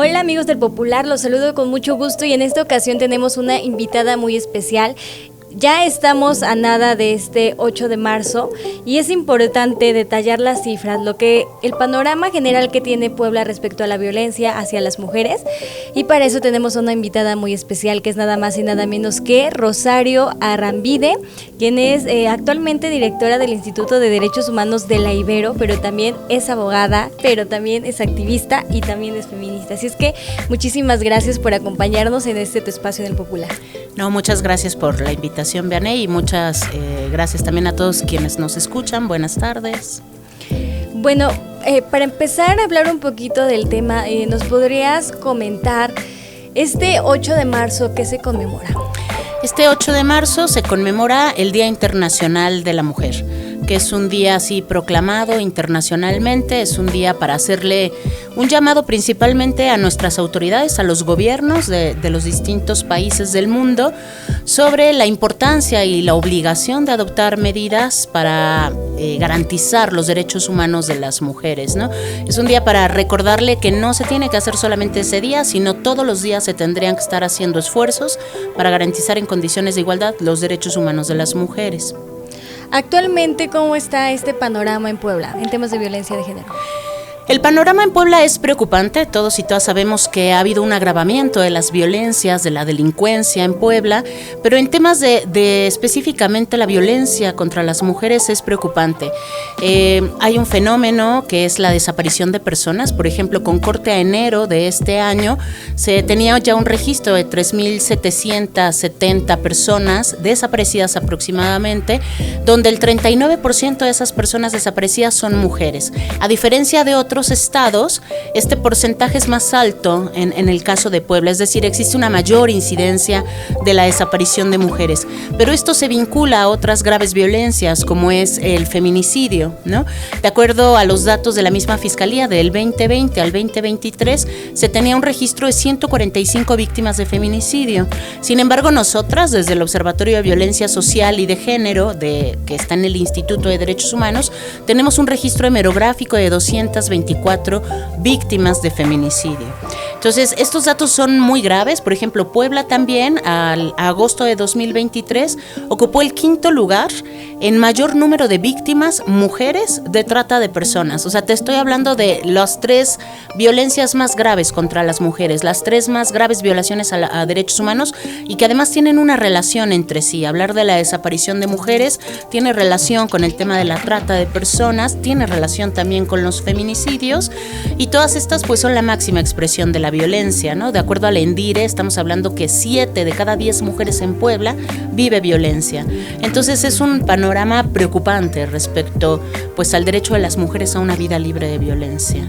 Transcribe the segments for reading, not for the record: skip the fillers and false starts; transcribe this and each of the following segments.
Hola amigos del Popular, los saludo con mucho gusto y en esta ocasión tenemos una invitada muy especial. Ya estamos a nada de este 8 de marzo y es importante detallar las cifras, el panorama general que tiene Puebla respecto a la violencia hacia las mujeres, y para eso tenemos una invitada muy especial que es nada más y nada menos que Rosario Arrambide, quien es actualmente directora del Instituto de Derechos Humanos de la Ibero, pero también es abogada, pero también es activista y también es feminista. Así es que muchísimas gracias por acompañarnos en tu espacio en el Popular. No, muchas gracias por la invitación, Vianey, y muchas gracias también a todos quienes nos escuchan. Buenas tardes. Bueno, para empezar a hablar un poquito del tema, ¿nos podrías comentar este 8 de marzo qué se conmemora? Este 8 de marzo se conmemora el Día Internacional de la Mujer, que es un día así proclamado internacionalmente, es un día para hacerle un llamado principalmente a nuestras autoridades, a los gobiernos de los distintos países del mundo, sobre la importancia y la obligación de adoptar medidas para garantizar los derechos humanos de las mujeres, ¿no? Es un día para recordarle que no se tiene que hacer solamente ese día, sino todos los días se tendrían que estar haciendo esfuerzos para garantizar en condiciones de igualdad los derechos humanos de las mujeres. Actualmente, ¿cómo está este panorama en Puebla en temas de violencia de género? El panorama en Puebla es preocupante, todos y todas sabemos que ha habido un agravamiento de las violencias, de la delincuencia en Puebla, pero en temas de específicamente la violencia contra las mujeres es preocupante. Hay un fenómeno que es la desaparición de personas, por ejemplo, con corte a enero de este año, se tenía ya un registro de 3,770 personas desaparecidas aproximadamente, donde el 39% de esas personas desaparecidas son mujeres, a diferencia de otros estados, este porcentaje es más alto en el caso de Puebla, es decir, existe una mayor incidencia de la desaparición de mujeres, pero esto se vincula a otras graves violencias como es el feminicidio, ¿no? De acuerdo a los datos de la misma Fiscalía del 2020 al 2023, se tenía un registro de 145 víctimas de feminicidio. Sin embargo, nosotras, desde el Observatorio de Violencia Social y de Género, que está en el Instituto de Derechos Humanos, tenemos un registro hemerográfico de 224 víctimas de feminicidio. Entonces, estos datos son muy graves. Por ejemplo, Puebla también, a agosto de 2023, ocupó el 5º lugar en mayor número de víctimas mujeres de trata de personas. O sea, te estoy hablando de las 3 violencias más graves contra las mujeres, las 3 más graves violaciones a derechos humanos y que además tienen una relación entre sí. Hablar de la desaparición de mujeres tiene relación con el tema de la trata de personas, tiene relación también con los feminicidios, y todas estas pues son la máxima expresión de la violencia, ¿no? De acuerdo al ENDIRE, estamos hablando que 7 de cada 10 mujeres en Puebla vive violencia. Entonces es un panorama preocupante respecto pues al derecho de las mujeres a una vida libre de violencia.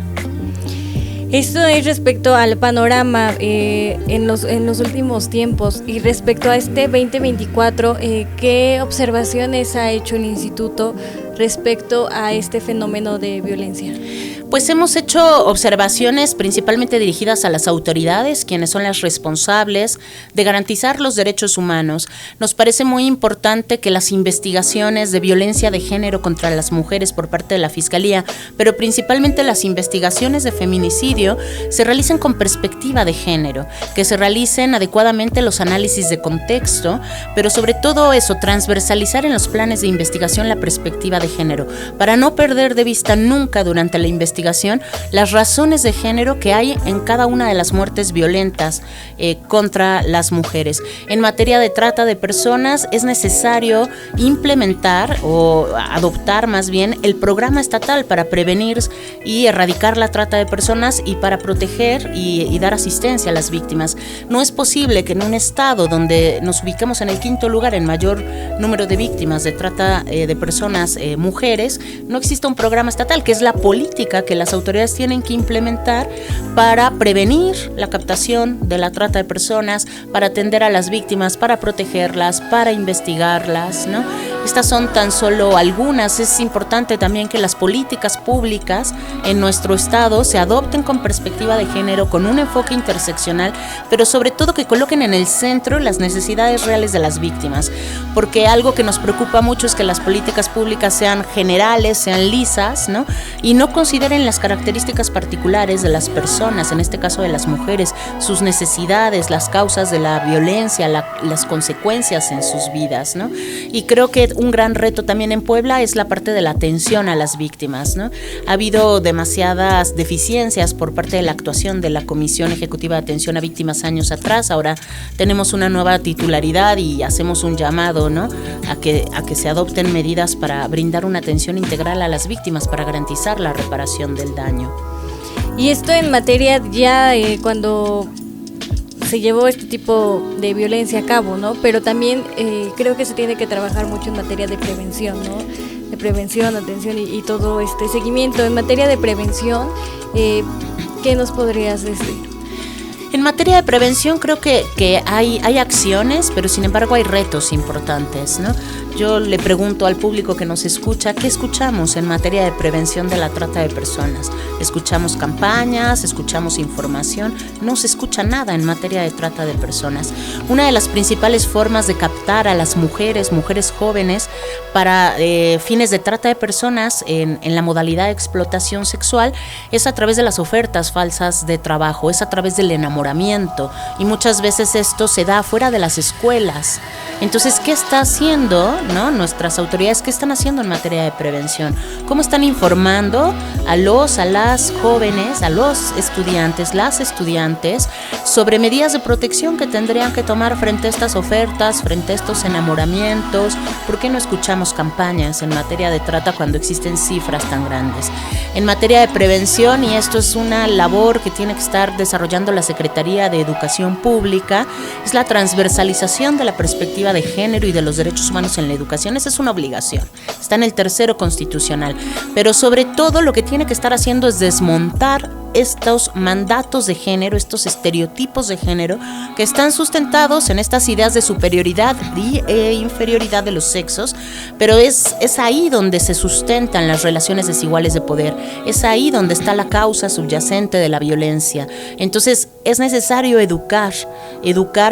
Esto es respecto al panorama en los últimos tiempos, y respecto a este 2024, ¿qué observaciones ha hecho el instituto respecto a este fenómeno de violencia? Pues hemos hecho observaciones principalmente dirigidas a las autoridades, quienes son las responsables de garantizar los derechos humanos. Nos parece muy importante que las investigaciones de violencia de género contra las mujeres por parte de la Fiscalía, pero principalmente las investigaciones de feminicidio, se realicen con perspectiva de género, que se realicen adecuadamente los análisis de contexto, pero sobre todo eso, transversalizar en los planes de investigación la perspectiva de género, para no perder de vista nunca durante la investigación las razones de género que hay en cada una de las muertes violentas contra las mujeres. En materia de trata de personas es necesario implementar o adoptar más bien el programa estatal para prevenir y erradicar la trata de personas y para proteger y dar asistencia a las víctimas. No es posible que en un estado donde nos ubicamos en el 5º lugar en mayor número de víctimas de trata de personas mujeres, no exista un programa estatal, que es la política que las autoridades tienen que implementar para prevenir la captación de la trata de personas, para atender a las víctimas, para protegerlas, para investigarlas, ¿no? Estas son tan solo algunas. Es importante también que las políticas públicas en nuestro estado se adopten con perspectiva de género, con un enfoque interseccional, pero sobre todo que coloquen en el centro las necesidades reales de las víctimas, porque algo que nos preocupa mucho es que las políticas públicas sean generales, sean lisas, ¿no? Y no consideren las características particulares de las personas, en este caso de las mujeres, sus necesidades, las causas de la violencia, las consecuencias en sus vidas, ¿no? Y creo que un gran reto también en Puebla es la parte de la atención a las víctimas, ¿no? Ha habido demasiadas deficiencias por parte de la actuación de la Comisión Ejecutiva de Atención a Víctimas años atrás. Ahora tenemos una nueva titularidad y hacemos un llamado, ¿no?, a que se adopten medidas para brindar una atención integral a las víctimas para garantizar la reparación del daño. Y esto en materia ya cuando se llevó este tipo de violencia a cabo, ¿no? Pero también creo que se tiene que trabajar mucho en materia de prevención, ¿no? De prevención, atención y todo este seguimiento. En materia de prevención, ¿qué nos podrías decir? En materia de prevención creo que hay acciones, pero sin embargo hay retos importantes, ¿no? Yo le pregunto al público que nos escucha, ¿qué escuchamos en materia de prevención de la trata de personas? Escuchamos campañas, escuchamos información, no se escucha nada en materia de trata de personas. Una de las principales formas de captar a las mujeres jóvenes para fines de trata de personas en la modalidad de explotación sexual es a través de las ofertas falsas de trabajo, es a través del enamoramiento, y muchas veces esto se da fuera de las escuelas. Entonces, ¿qué está haciendo, ¿no?, nuestras autoridades? ¿Qué están haciendo en materia de prevención? ¿Cómo están informando a las jóvenes, a los estudiantes, las estudiantes, sobre medidas de protección que tendrían que tomar frente a estas ofertas, frente a estos enamoramientos? ¿Por qué no escuchamos campañas en materia de trata cuando existen cifras tan grandes? En materia de prevención, y esto es una labor que tiene que estar desarrollando la Secretaría de Educación Pública, es la transversalización de la perspectiva de género y de los derechos humanos en la educación. Esa es una obligación, está en el tercero constitucional, pero sobre todo lo que tiene que estar haciendo es desmontar estos mandatos de género, estos estereotipos de género que están sustentados en estas ideas de superioridad e inferioridad de los sexos, pero es ahí donde se sustentan las relaciones desiguales de poder, es ahí donde está la causa subyacente de la violencia. Entonces es necesario educar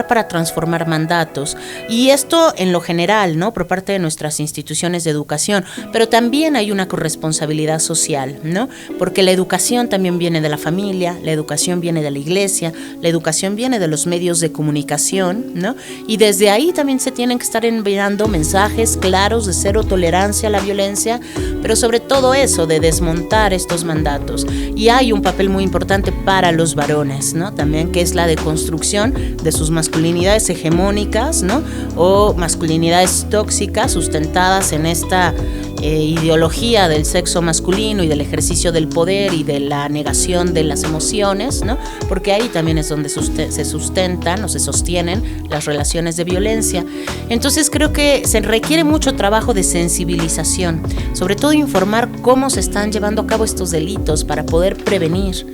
para transformar mandatos, y esto en lo general, ¿no?, por parte de nuestras instituciones de educación, pero también hay una corresponsabilidad social, ¿no?, porque la educación también viene de la familia, la educación viene de la iglesia, la educación viene de los medios de comunicación, ¿no?, y desde ahí también se tienen que estar enviando mensajes claros de cero tolerancia a la violencia, pero sobre todo eso, de desmontar estos mandatos. Y hay un papel muy importante para los varones, ¿no?, también, que es la deconstrucción de sus masculinidades hegemónicas, ¿no?, o masculinidades tóxicas sustentadas en esta ideología del sexo masculino y del ejercicio del poder y de la negación de las emociones, ¿no?, porque ahí también es donde se sustentan o se sostienen las relaciones de violencia. Entonces creo que se requiere mucho trabajo de sensibilización, sobre todo informar cómo se están llevando a cabo estos delitos para poder prevenir,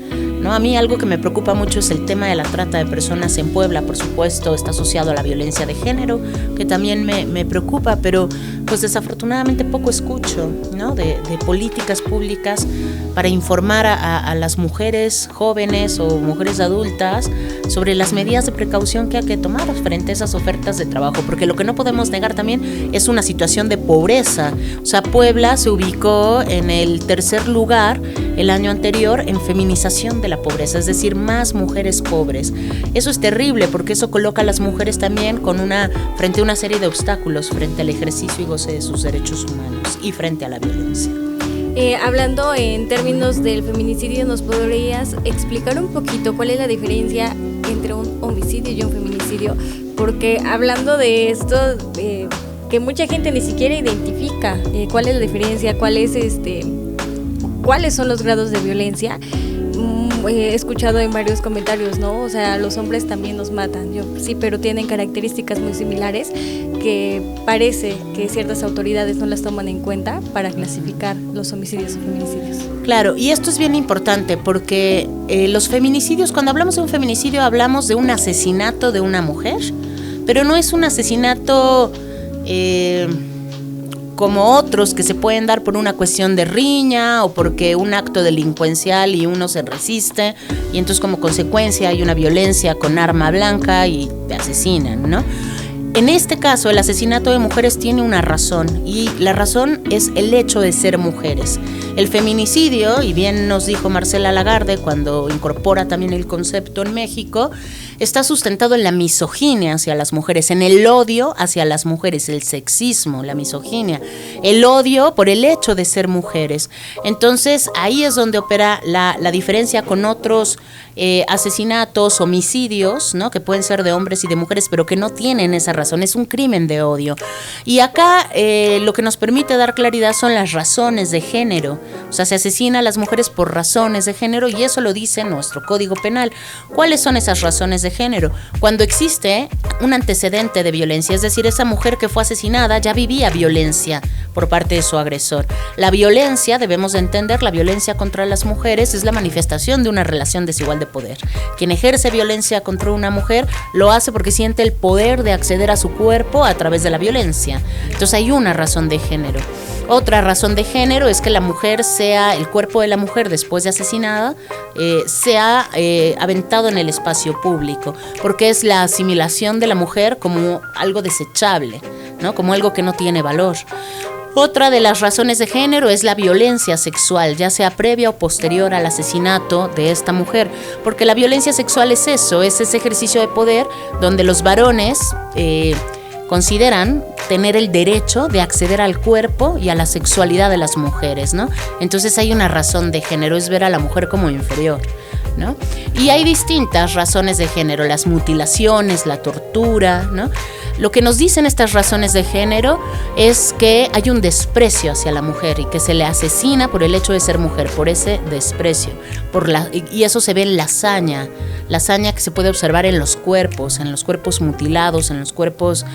¿no? A mí algo que me preocupa mucho es el tema de la trata de personas en Puebla. Por supuesto, está asociado a la violencia de género, que también me preocupa, pero pues desafortunadamente poco escucho, ¿no?, de políticas públicas para informar a las mujeres jóvenes o mujeres adultas sobre las medidas de precaución que hay que tomar frente a esas ofertas de trabajo, porque lo que no podemos negar también es una situación de pobreza. O sea, Puebla se ubicó en el tercer lugar el año anterior en feminización de la pobreza, es decir, más mujeres pobres. Eso es terrible, porque eso coloca a las mujeres también frente a una serie de obstáculos frente al ejercicio y goce de sus derechos humanos y frente a la violencia. Hablando en términos del feminicidio, ¿nos podrías explicar un poquito cuál es la diferencia entre un homicidio y un feminicidio? Porque hablando de esto, que mucha gente ni siquiera identifica cuál es la diferencia, cuáles son los grados de violencia. He escuchado en varios comentarios, ¿no? O sea, los hombres también nos matan. Sí, pero tienen características muy similares que parece que ciertas autoridades no las toman en cuenta para clasificar los homicidios o feminicidios. Claro, y esto es bien importante porque los feminicidios, cuando hablamos de un feminicidio, hablamos de un asesinato de una mujer, pero no es un asesinato como otros que se pueden dar por una cuestión de riña o porque un acto delincuencial y uno se resiste y entonces como consecuencia hay una violencia con arma blanca y te asesinan, ¿no? En este caso, el asesinato de mujeres tiene una razón y la razón es el hecho de ser mujeres. El feminicidio, y bien nos dijo Marcela Lagarde cuando incorpora también el concepto en México, está sustentado en la misoginia hacia las mujeres, en el odio hacia las mujeres, el sexismo, la misoginia, el odio por el hecho de ser mujeres. Entonces, ahí es donde opera la diferencia con otros asesinatos, homicidios, ¿no? Que pueden ser de hombres y de mujeres, pero que no tienen esa razón, es un crimen de odio. Y acá lo que nos permite dar claridad son las razones de género, o sea, se asesina a las mujeres por razones de género y eso lo dice nuestro Código Penal. ¿Cuáles son esas razones de género? Cuando existe un antecedente de violencia, es decir, esa mujer que fue asesinada ya vivía violencia por parte de su agresor. La violencia, debemos de entender, la violencia contra las mujeres es la manifestación de una relación desigual de poder. Quien ejerce violencia contra una mujer lo hace porque siente el poder de acceder a su cuerpo a través de la violencia. Entonces hay una razón de género. Otra razón de género es que la mujer sea, el cuerpo de la mujer después de asesinada, sea aventado en el espacio público, porque es la asimilación de la mujer como algo desechable, ¿no? Como algo que no tiene valor. Otra de las razones de género es la violencia sexual, ya sea previa o posterior al asesinato de esta mujer, porque la violencia sexual es eso, es ese ejercicio de poder donde los varones consideran tener el derecho de acceder al cuerpo y a la sexualidad de las mujeres, ¿no? Entonces hay una razón de género, es ver a la mujer como inferior, ¿no? Y hay distintas razones de género, las mutilaciones, la tortura, ¿no? Lo que nos dicen estas razones de género es que hay un desprecio hacia la mujer y que se le asesina por el hecho de ser mujer, por ese desprecio, y eso se ve en la hazaña que se puede observar en los cuerpos mutilados, en los cuerpos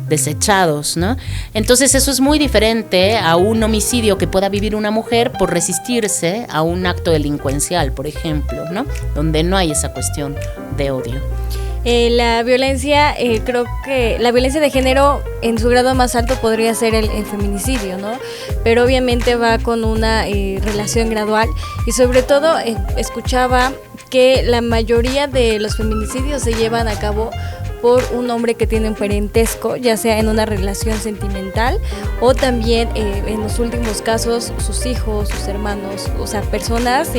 desechados, ¿no? Entonces eso es muy diferente a un homicidio que pueda vivir una mujer por resistirse a un acto delincuencial, por ejemplo, ¿no? Donde no hay esa cuestión de odio. La violencia, creo que la violencia de género en su grado más alto podría ser el feminicidio, ¿no? Pero obviamente va con una relación gradual y sobre todo escuchaba que la mayoría de los feminicidios se llevan a cabo por un hombre que tiene un parentesco, ya sea en una relación sentimental o también en los últimos casos sus hijos, sus hermanos, o sea, personas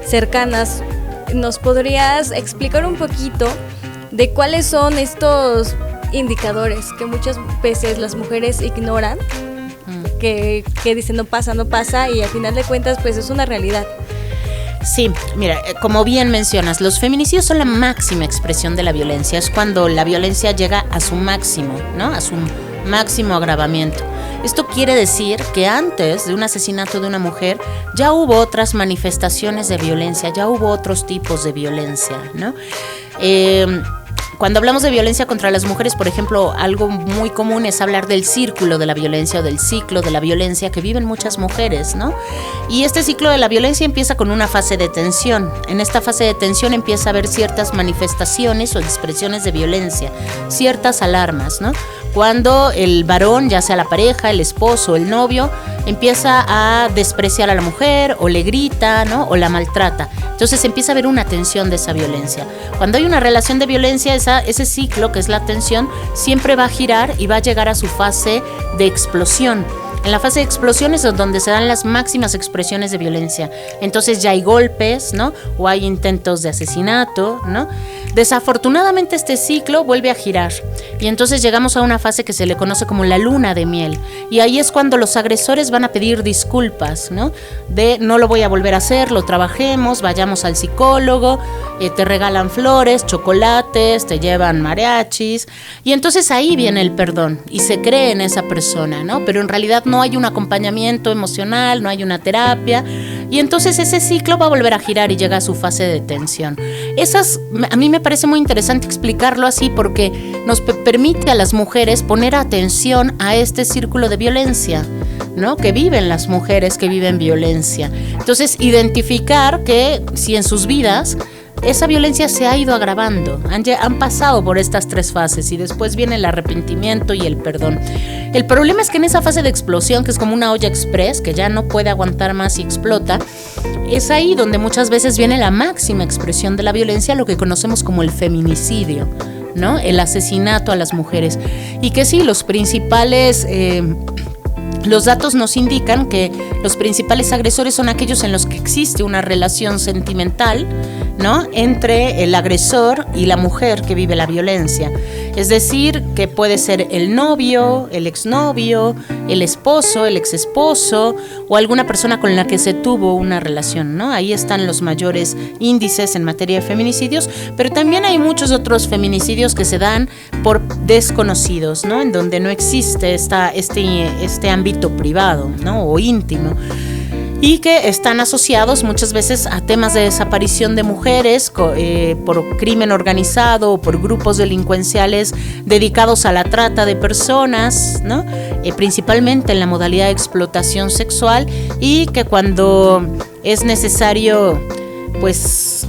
cercanas. ¿Nos podrías explicar un poquito de cuáles son estos indicadores que muchas veces las mujeres ignoran, que dicen no pasa y al final de cuentas pues es una realidad? Sí, mira, como bien mencionas, los feminicidios son la máxima expresión de la violencia, es cuando la violencia llega a su máximo, ¿no? A su máximo agravamiento. Esto quiere decir que antes de un asesinato de una mujer ya hubo otras manifestaciones de violencia, ya hubo otros tipos de violencia, ¿no? Cuando hablamos de violencia contra las mujeres, por ejemplo, algo muy común es hablar del círculo de la violencia o del ciclo de la violencia que viven muchas mujeres, ¿no? Y este ciclo de la violencia empieza con una fase de tensión. En esta fase de tensión empieza a haber ciertas manifestaciones o expresiones de violencia, ciertas alarmas, ¿no? Cuando el varón, ya sea la pareja, el esposo, el novio, empieza a despreciar a la mujer o le grita, ¿no? O la maltrata. Entonces empieza a haber una tensión de esa violencia. Cuando hay una relación de violencia, ese ciclo que es la tensión siempre va a girar y va a llegar a su fase de explosión. En la fase de explosión es donde se dan las máximas expresiones de violencia. Entonces ya hay golpes, ¿no? O hay intentos de asesinato, ¿no? Desafortunadamente este ciclo vuelve a girar y entonces llegamos a una fase que se le conoce como la luna de miel y ahí es cuando los agresores van a pedir disculpas, ¿no? De no lo voy a volver a hacer, lo trabajemos, vayamos al psicólogo, te regalan flores, chocolates, te llevan mariachis y entonces ahí viene el perdón y se cree en esa persona, ¿no? Pero en realidad no hay un acompañamiento emocional, no hay una terapia y entonces ese ciclo va a volver a girar y llega a su fase de tensión. A mí me parece muy interesante explicarlo así porque nos permite a las mujeres poner atención a este círculo de violencia, ¿no? Que viven las mujeres que viven violencia. Entonces, identificar que si en sus vidas esa violencia se ha ido agravando, han pasado por estas 3 fases y después viene el arrepentimiento y el perdón. El problema es que en esa fase de explosión, que es como una olla express, que ya no puede aguantar más y explota, es ahí donde muchas veces viene la máxima expresión de la violencia, lo que conocemos como el feminicidio, ¿no? El asesinato a las mujeres. Y que sí, los datos nos indican que los principales agresores son aquellos en los que existe una relación sentimental, ¿no?, entre el agresor y la mujer que vive la violencia. Es decir, que puede ser el novio, el exnovio, el esposo, el exesposo o alguna persona con la que se tuvo una relación, ¿no? Ahí están los mayores índices en materia de feminicidios, pero también hay muchos otros feminicidios que se dan por desconocidos, ¿no?, en donde no existe este ámbito privado, ¿no?, o íntimo, y que están asociados muchas veces a temas de desaparición de mujeres por crimen organizado o por grupos delincuenciales dedicados a la trata de personas, ¿no? Principalmente en la modalidad de explotación sexual, y que cuando es necesario pues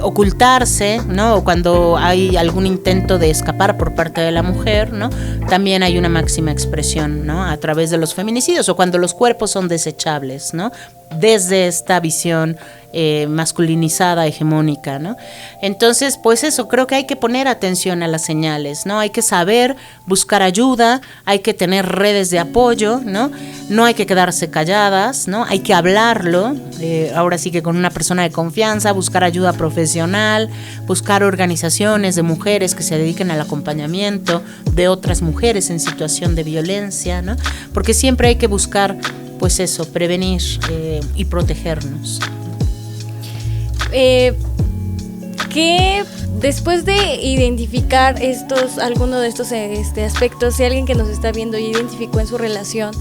ocultarse, ¿no?, o cuando hay algún intento de escapar por parte de la mujer, ¿no?, también hay una máxima expresión, ¿no?, a través de los feminicidios, o cuando los cuerpos son desechables, ¿no?, desde esta visión masculinizada, hegemónica, ¿no? Entonces, pues eso, creo que hay que poner atención a las señales, ¿no? Hay que saber buscar ayuda, hay que tener redes de apoyo, ¿no? No hay que quedarse calladas, ¿no? Hay que hablarlo, ahora sí que con una persona de confianza, buscar ayuda profesional, buscar organizaciones de mujeres que se dediquen al acompañamiento de otras mujeres en situación de violencia, ¿no? Porque siempre hay que buscar, pues eso, prevenir y protegernos. Que después de identificar alguno de estos aspectos, si alguien que nos está viendo ya identificó en su relación,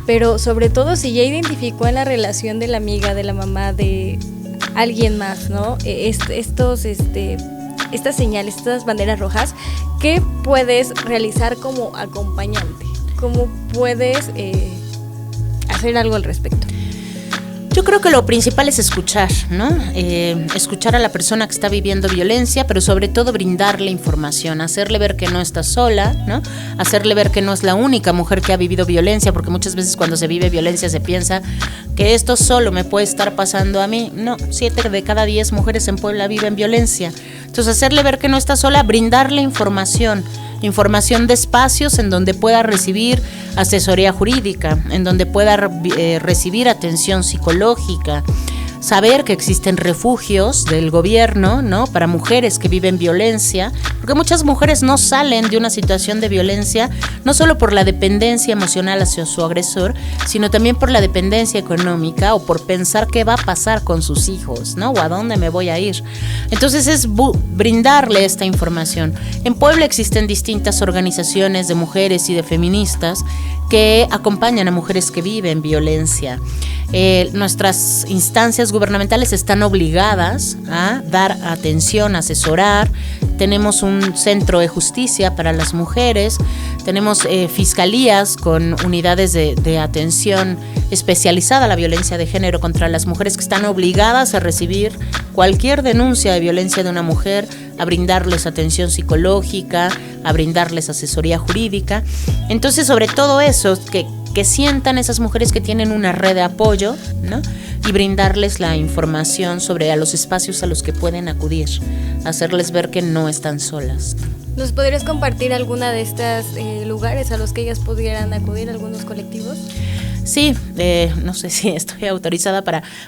pero sobre todo si ya identificó en la relación de la amiga, de la mamá, de alguien más, ¿no?, estas señales, estas banderas rojas, ¿qué puedes realizar como acompañante? ¿Cómo puedes hacer algo al respecto? Yo creo que lo principal es escuchar, ¿no? Escuchar a la persona que está viviendo violencia, pero sobre todo brindarle información, hacerle ver que no está sola, ¿no? Hacerle ver que no es la única mujer que ha vivido violencia, porque muchas veces cuando se vive violencia se piensa que esto solo me puede estar pasando a mí. No, 7 de cada 10 mujeres en Puebla viven violencia. Entonces, hacerle ver que no está sola, brindarle información de espacios en donde pueda recibir asesoría jurídica, en donde pueda recibir atención psicológica, saber que existen refugios del gobierno, ¿no?, para mujeres que viven violencia, porque muchas mujeres no salen de una situación de violencia, no solo por la dependencia emocional hacia su agresor, sino también por la dependencia económica o por pensar qué va a pasar con sus hijos, ¿no?, o a dónde me voy a ir. Entonces es brindarle esta información. En Puebla existen distintas organizaciones de mujeres y de feministas que acompañan a mujeres que viven violencia. Nuestras instancias gubernamentales están obligadas a dar atención, a asesorar. Tenemos un centro de justicia para las mujeres, tenemos fiscalías con unidades de atención especializada a la violencia de género contra las mujeres, que están obligadas a recibir cualquier denuncia de violencia de una mujer, a brindarles atención psicológica, a brindarles asesoría jurídica. Entonces, sobre todo eso, que sientan esas mujeres que tienen una red de apoyo, ¿no?, y brindarles la información sobre los espacios a los que pueden acudir, hacerles ver que no están solas. ¿Nos podrías compartir alguna de estos lugares a los que ellas pudieran acudir, algunos colectivos? Sí, no sé si estoy autorizada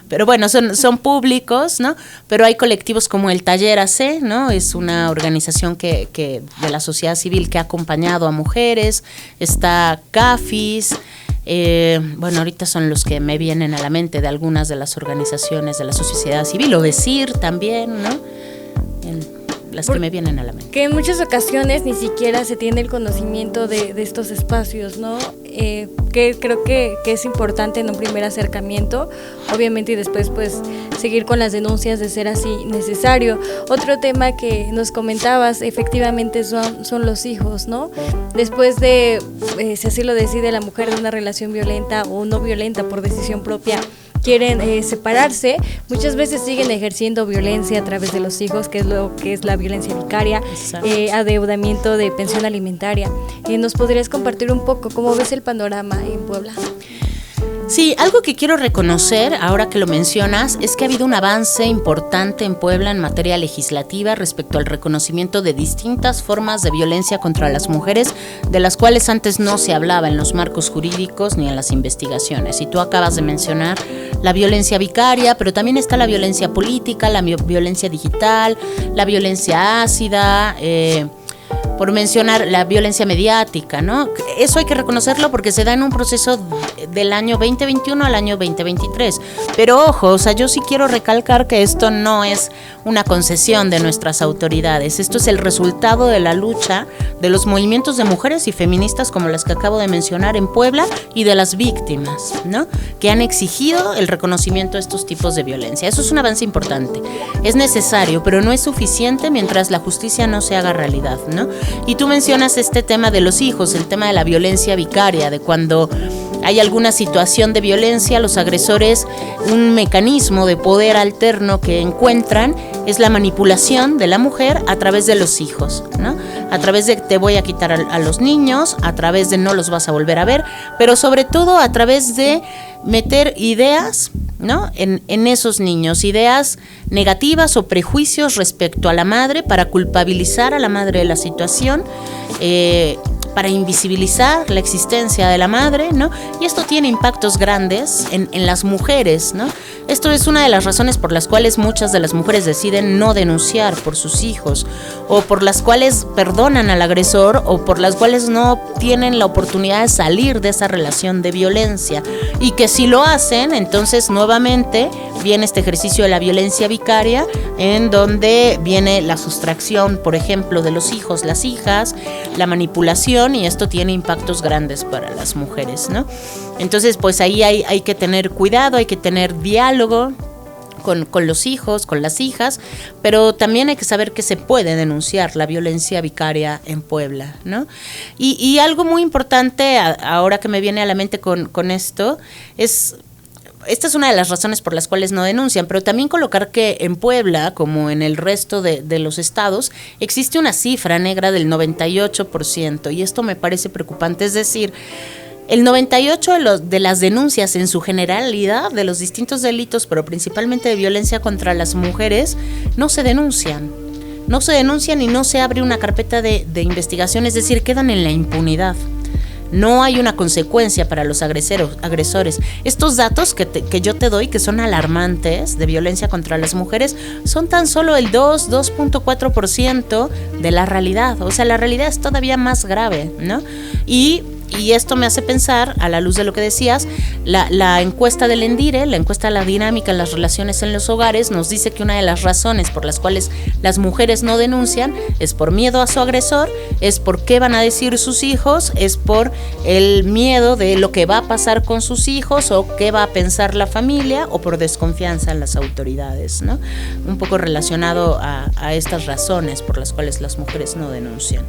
pero bueno, son públicos, ¿no? Pero hay colectivos como el Taller AC, ¿no? Es una organización que de la sociedad civil que ha acompañado a mujeres. Está CAFIS. Bueno, ahorita son los que me vienen a la mente de algunas de las organizaciones de la sociedad civil, o DECIR también, ¿no? Las que me vienen a la mente. Que en muchas ocasiones ni siquiera se tiene el conocimiento de estos espacios, ¿no? Que creo que es importante en un primer acercamiento, obviamente, y después pues seguir con las denuncias de ser así necesario. Otro tema que nos comentabas, efectivamente, son los hijos, ¿no? Después de, si así lo decide la mujer, de una relación violenta o no violenta por decisión propia, quieren separarse, muchas veces siguen ejerciendo violencia a través de los hijos, que es lo que es la violencia vicaria, adeudamiento de pensión alimentaria. ¿Nos podrías compartir un poco cómo ves el panorama en Puebla? Sí, algo que quiero reconocer, ahora que lo mencionas, es que ha habido un avance importante en Puebla en materia legislativa respecto al reconocimiento de distintas formas de violencia contra las mujeres, de las cuales antes no se hablaba en los marcos jurídicos ni en las investigaciones. Y tú acabas de mencionar la violencia vicaria, pero también está la violencia política, la violencia digital, la violencia ácida, por mencionar la violencia mediática, ¿no? Eso hay que reconocerlo porque se da en un proceso del año 2021 al año 2023. Pero ojo, o sea, yo sí quiero recalcar que esto no es una concesión de nuestras autoridades. Esto es el resultado de la lucha de los movimientos de mujeres y feministas como las que acabo de mencionar en Puebla y de las víctimas, ¿no? Que han exigido el reconocimiento de estos tipos de violencia. Eso es un avance importante. Es necesario, pero no es suficiente mientras la justicia no se haga realidad, ¿no? Y tú mencionas este tema de los hijos, el tema de la violencia vicaria, de cuando hay alguna situación de violencia, los agresores, un mecanismo de poder alterno que encuentran es la manipulación de la mujer a través de los hijos, ¿no? A través de te voy a quitar a los niños, a través de no los vas a volver a ver, pero sobre todo a través de meter ideas, ¿no? En esos niños, ideas negativas o prejuicios respecto a la madre para culpabilizar a la madre de la situación, para invisibilizar la existencia de la madre, ¿no? Y esto tiene impactos grandes en las mujeres, ¿no? Esto es una de las razones por las cuales muchas de las mujeres deciden no denunciar por sus hijos, o por las cuales perdonan al agresor, o por las cuales no tienen la oportunidad de salir de esa relación de violencia. Y que si lo hacen, entonces nuevamente viene este ejercicio de la violencia vicaria, en donde viene la sustracción, por ejemplo, de los hijos, las hijas, la manipulación, y esto tiene impactos grandes para las mujeres, ¿no? Entonces, pues ahí hay que tener cuidado, hay que tener diálogo con los hijos, con las hijas, pero también hay que saber que se puede denunciar la violencia vicaria en Puebla, ¿no? Y algo muy importante, ahora que me viene a la mente con esto, es... Esta es una de las razones por las cuales no denuncian, pero también colocar que en Puebla, como en el resto de los estados, existe una cifra negra del 98%, y esto me parece preocupante. Es decir, el 98% de las denuncias en su generalidad, de los distintos delitos, pero principalmente de violencia contra las mujeres, no se denuncian. No se denuncian y no se abre una carpeta de investigación, es decir, quedan en la impunidad. No hay una consecuencia para los agresores. Estos datos que yo te doy, que son alarmantes, de violencia contra las mujeres, son tan solo el 2.4% de la realidad. O sea, la realidad es todavía más grave, ¿no? Y esto me hace pensar, a la luz de lo que decías, la encuesta del ENDIRE, la encuesta de la dinámica en las relaciones en los hogares, nos dice que una de las razones por las cuales las mujeres no denuncian es por miedo a su agresor, es por qué van a decir sus hijos, es por el miedo de lo que va a pasar con sus hijos o qué va a pensar la familia, o por desconfianza en las autoridades, ¿no? Un poco relacionado a estas razones por las cuales las mujeres no denuncian,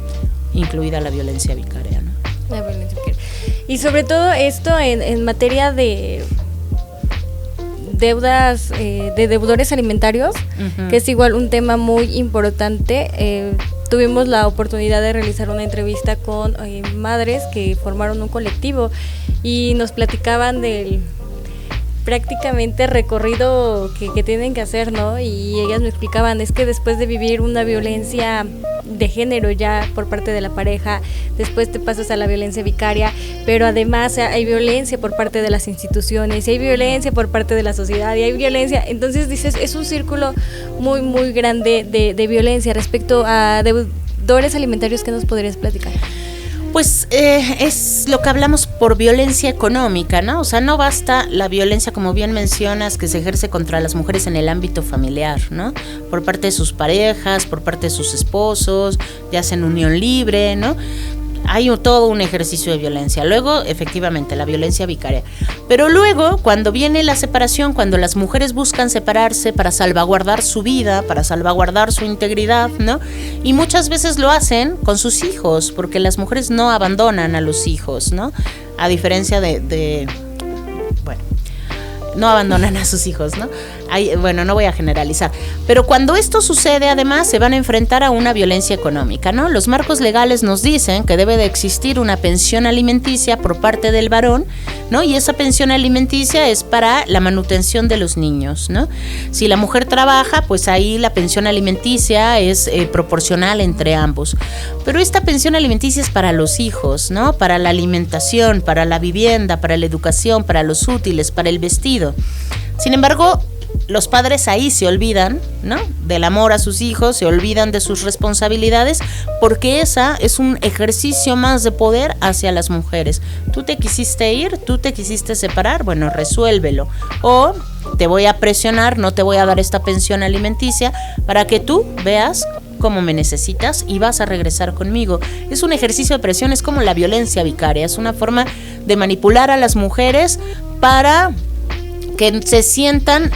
incluida la violencia vicaria, ¿no? La violencia vicaria. Y sobre todo esto en materia de deudas, de deudores alimentarios, que es igual un tema muy importante. Tuvimos la oportunidad de realizar una entrevista con madres que formaron un colectivo y nos platicaban del prácticamente recorrido que tienen que hacer, ¿no? Y ellas me explicaban, es que después de vivir una violencia de género ya por parte de la pareja, después te pasas a la violencia vicaria, pero además hay violencia por parte de las instituciones, y hay violencia por parte de la sociedad, y hay violencia, entonces dices, es un círculo muy, muy grande de violencia. Respecto a deudores alimentarios, ¿qué nos podrías platicar? Pues es lo que hablamos por violencia económica, ¿no? O sea, no basta la violencia, como bien mencionas, que se ejerce contra las mujeres en el ámbito familiar, ¿no? Por parte de sus parejas, por parte de sus esposos, ya sea en unión libre, ¿no? Hay todo un ejercicio de violencia. Luego, efectivamente, la violencia vicaria. Pero luego, cuando viene la separación, cuando las mujeres buscan separarse para salvaguardar su vida, para salvaguardar su integridad, ¿no? Y muchas veces lo hacen con sus hijos, porque las mujeres no abandonan a los hijos, ¿no? A diferencia no abandonan a sus hijos, ¿no? Bueno, no voy a generalizar, pero cuando esto sucede, además, se van a enfrentar a una violencia económica, ¿no? Los marcos legales nos dicen que debe de existir una pensión alimenticia por parte del varón, ¿no? Y esa pensión alimenticia es para la manutención de los niños, ¿no? Si la mujer trabaja, pues ahí la pensión alimenticia es proporcional entre ambos. Pero esta pensión alimenticia es para los hijos, ¿no? Para la alimentación, para la vivienda, para la educación, para los útiles, para el vestido. Sin embargo, los padres ahí se olvidan, ¿no? Del amor a sus hijos, se olvidan de sus responsabilidades, porque esa es un ejercicio más de poder hacia las mujeres. Tú te quisiste ir, tú te quisiste separar, bueno, resuélvelo. O te voy a presionar, no te voy a dar esta pensión alimenticia para que tú veas cómo me necesitas y vas a regresar conmigo. Es un ejercicio de presión, es como la violencia vicaria, es una forma de manipular a las mujeres para que se sientan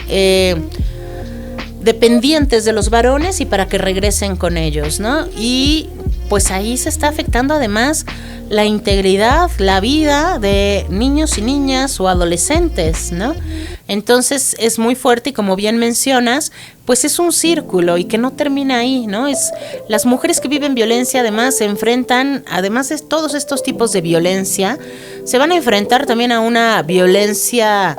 dependientes de los varones y para que regresen con ellos, ¿no? Y pues ahí se está afectando además la integridad, la vida de niños y niñas o adolescentes, ¿no? Entonces es muy fuerte y como bien mencionas, pues es un círculo y que no termina ahí, ¿no? Las mujeres que viven violencia además se enfrentan, además de todos estos tipos de violencia, se van a enfrentar también a una violencia,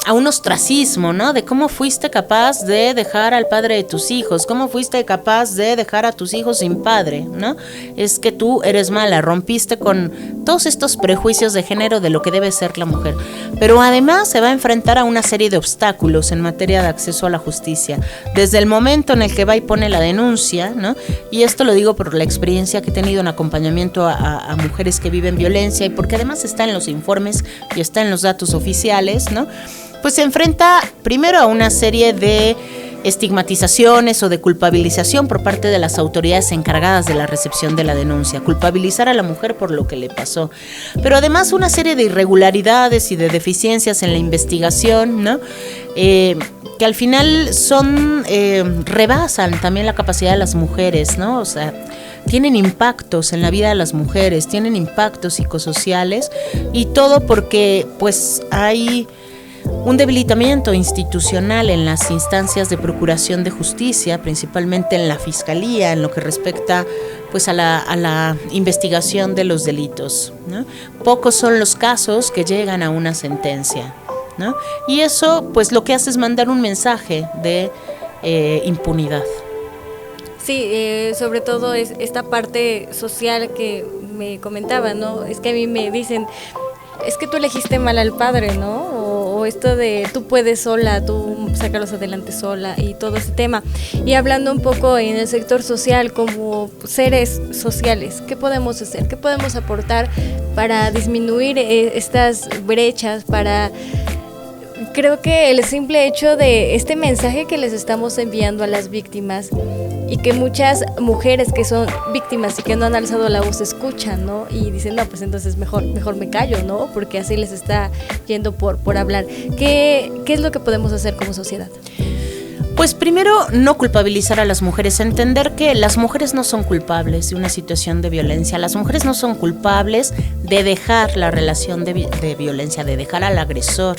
a un ostracismo, ¿no? De cómo fuiste capaz de dejar al padre de tus hijos, cómo fuiste capaz de dejar a tus hijos sin padre, ¿no? Es que tú eres mala, rompiste con todos estos prejuicios de género de lo que debe ser la mujer. Pero además se va a enfrentar a una serie de obstáculos en materia de acceso a la justicia. Desde el momento en el que va y pone la denuncia, ¿no? Y esto lo digo por la experiencia que he tenido en acompañamiento a mujeres que viven violencia y porque además está en los informes y está en los datos oficiales, ¿no? Pues se enfrenta primero a una serie de estigmatizaciones o de culpabilización por parte de las autoridades encargadas de la recepción de la denuncia, culpabilizar a la mujer por lo que le pasó, pero además una serie de irregularidades y de deficiencias en la investigación, ¿no? Que al final rebasan también la capacidad de las mujeres, ¿no? O sea, tienen impactos en la vida de las mujeres, tienen impactos psicosociales y todo porque pues hay un debilitamiento institucional en las instancias de procuración de justicia, principalmente en la fiscalía, en lo que respecta pues a la investigación de los delitos, ¿no? Pocos son los casos que llegan a una sentencia, ¿no? Y eso pues lo que hace es mandar un mensaje de impunidad. Sí, sobre todo es esta parte social que me comentaba, ¿no? Es que a mí me dicen, es que tú elegiste mal al padre, ¿no? O esto de tú puedes sola, tú sácalos adelante sola y todo ese tema. Y hablando un poco en el sector social, como seres sociales, ¿qué podemos hacer? ¿Qué podemos aportar para disminuir estas brechas, para... Creo que el simple hecho de este mensaje que les estamos enviando a las víctimas y que muchas mujeres que son víctimas y que no han alzado la voz escuchan, ¿no? Y dicen, no, pues entonces mejor me callo, ¿no? Porque así les está yendo por hablar. ¿Qué es lo que podemos hacer como sociedad? Pues primero, no culpabilizar a las mujeres, entender que las mujeres no son culpables de una situación de violencia, las mujeres no son culpables de dejar la relación de violencia, de dejar al agresor,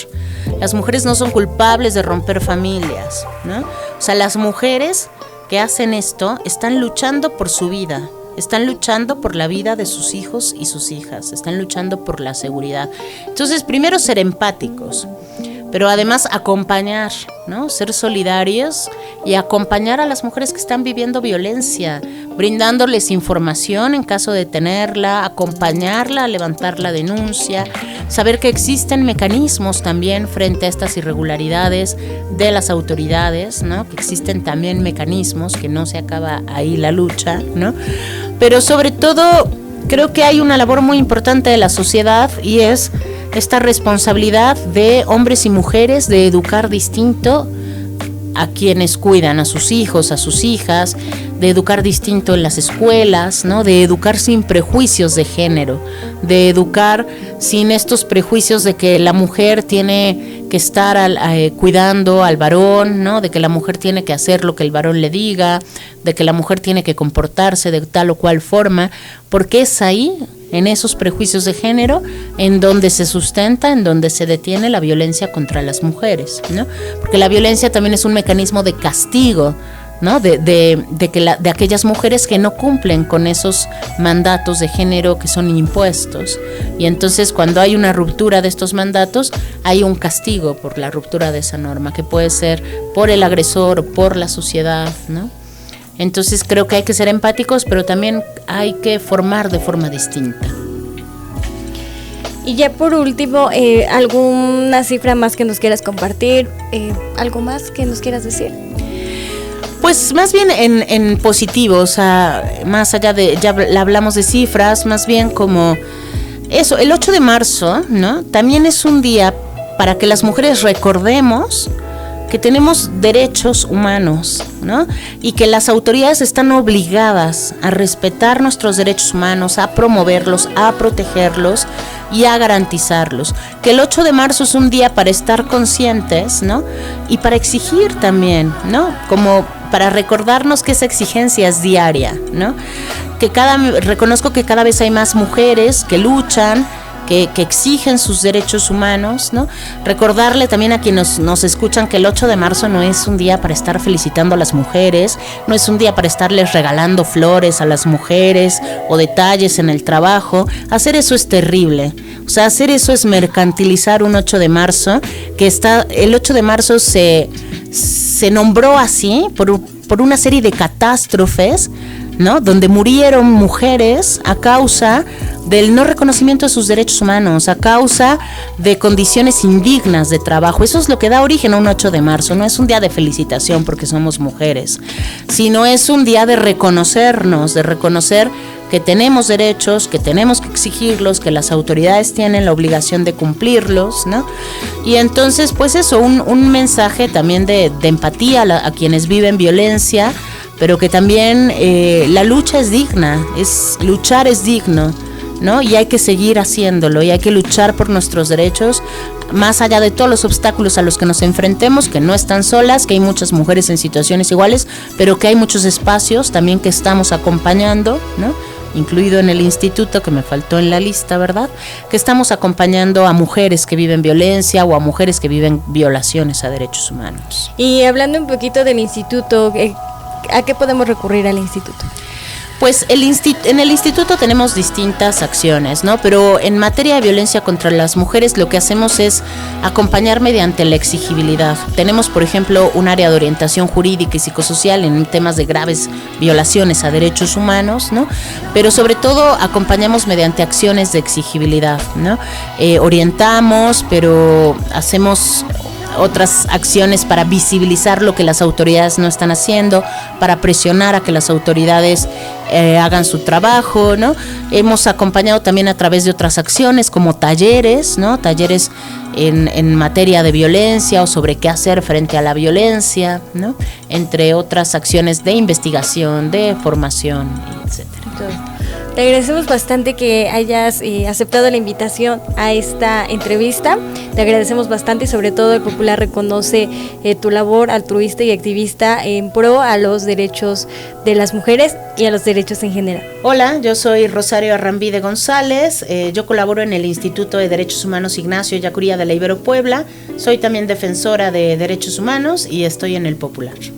las mujeres no son culpables de romper familias, ¿no? O sea, las mujeres que hacen esto están luchando por su vida, están luchando por la vida de sus hijos y sus hijas, están luchando por la seguridad. Entonces, primero ser empáticos, pero además acompañar, ¿no? Ser solidarios y acompañar a las mujeres que están viviendo violencia, brindándoles información en caso de tenerla, acompañarla a levantar la denuncia, saber que existen mecanismos también frente a estas irregularidades de las autoridades, ¿no? Que existen también mecanismos, que no se acaba ahí la lucha, ¿no? Pero sobre todo creo que hay una labor muy importante de la sociedad y es esta responsabilidad de hombres y mujeres de educar distinto a quienes cuidan a sus hijos, a sus hijas, de educar distinto en las escuelas, ¿no? De educar sin prejuicios de género, de educar sin estos prejuicios de que la mujer tiene que estar cuidando al varón, ¿no? De que la mujer tiene que hacer lo que el varón le diga, de que la mujer tiene que comportarse de tal o cual forma, porque es ahí en esos prejuicios de género en donde se sustenta, en donde se detiene la violencia contra las mujeres, ¿no? Porque la violencia también es un mecanismo de castigo, ¿no? De aquellas mujeres que no cumplen con esos mandatos de género que son impuestos. Y entonces cuando hay una ruptura de estos mandatos, hay un castigo por la ruptura de esa norma, que puede ser por el agresor o por la sociedad, ¿no? Entonces creo que hay que ser empáticos, pero también hay que formar de forma distinta. Y ya por último, ¿alguna cifra más que nos quieras compartir? ¿Algo más que nos quieras decir? Pues más bien en positivo, o sea, más allá de, ya hablamos de cifras, más bien como eso, el 8 de marzo, ¿no? También es un día para que las mujeres recordemos que tenemos derechos humanos, ¿no? Y que las autoridades están obligadas a respetar nuestros derechos humanos, a promoverlos, a protegerlos y a garantizarlos. Que el 8 de marzo es un día para estar conscientes, ¿no? Y para exigir también, ¿no? Como para recordarnos que esa exigencia es diaria, ¿no? Reconozco que cada vez hay más mujeres que luchan, que exigen sus derechos humanos, ¿no? Recordarle también a quienes nos escuchan que el 8 de marzo no es un día para estar felicitando a las mujeres, no es un día para estarles regalando flores a las mujeres o detalles en el trabajo. Hacer eso es terrible. O sea, hacer eso es mercantilizar un 8 de marzo, el 8 de marzo se nombró así por una serie de catástrofes, ¿no? Donde murieron mujeres a causa del no reconocimiento de sus derechos humanos, a causa de condiciones indignas de trabajo. Eso es lo que da origen a un 8 de marzo. No es un día de felicitación porque somos mujeres, sino es un día de reconocernos, de reconocer que tenemos derechos, que tenemos que exigirlos, que las autoridades tienen la obligación de cumplirlos, ¿no? Y entonces, pues eso, un mensaje también de empatía a quienes viven violencia, pero que también la lucha es digna, luchar es digno, ¿no? Y hay que seguir haciéndolo, y hay que luchar por nuestros derechos, más allá de todos los obstáculos a los que nos enfrentemos, que no están solas, que hay muchas mujeres en situaciones iguales, pero que hay muchos espacios también que estamos acompañando, ¿no? Incluido en el instituto, que me faltó en la lista, ¿verdad? Que estamos acompañando a mujeres que viven violencia o a mujeres que viven violaciones a derechos humanos. Y hablando un poquito del instituto, ¿a qué podemos recurrir al instituto? Pues en el instituto tenemos distintas acciones, ¿no? Pero en materia de violencia contra las mujeres lo que hacemos es acompañar mediante la exigibilidad. Tenemos, por ejemplo, un área de orientación jurídica y psicosocial en temas de graves violaciones a derechos humanos, ¿no? Pero sobre todo acompañamos mediante acciones de exigibilidad, ¿no? Orientamos, pero hacemos otras acciones para visibilizar lo que las autoridades no están haciendo, para presionar a que las autoridades hagan su trabajo, ¿no? Hemos acompañado también a través de otras acciones como talleres, ¿no? Talleres en materia de violencia o sobre qué hacer frente a la violencia, ¿no? Entre otras acciones de investigación, de formación, etcétera. Te agradecemos bastante que hayas aceptado la invitación a esta entrevista. Te agradecemos bastante y sobre todo el Popular reconoce tu labor altruista y activista en pro a los derechos de las mujeres y a los derechos en general. Hola, yo soy Rosario Arrambide González, yo colaboro en el Instituto de Derechos Humanos Ignacio Ellacuría de la Ibero Puebla, soy también defensora de derechos humanos y estoy en el Popular.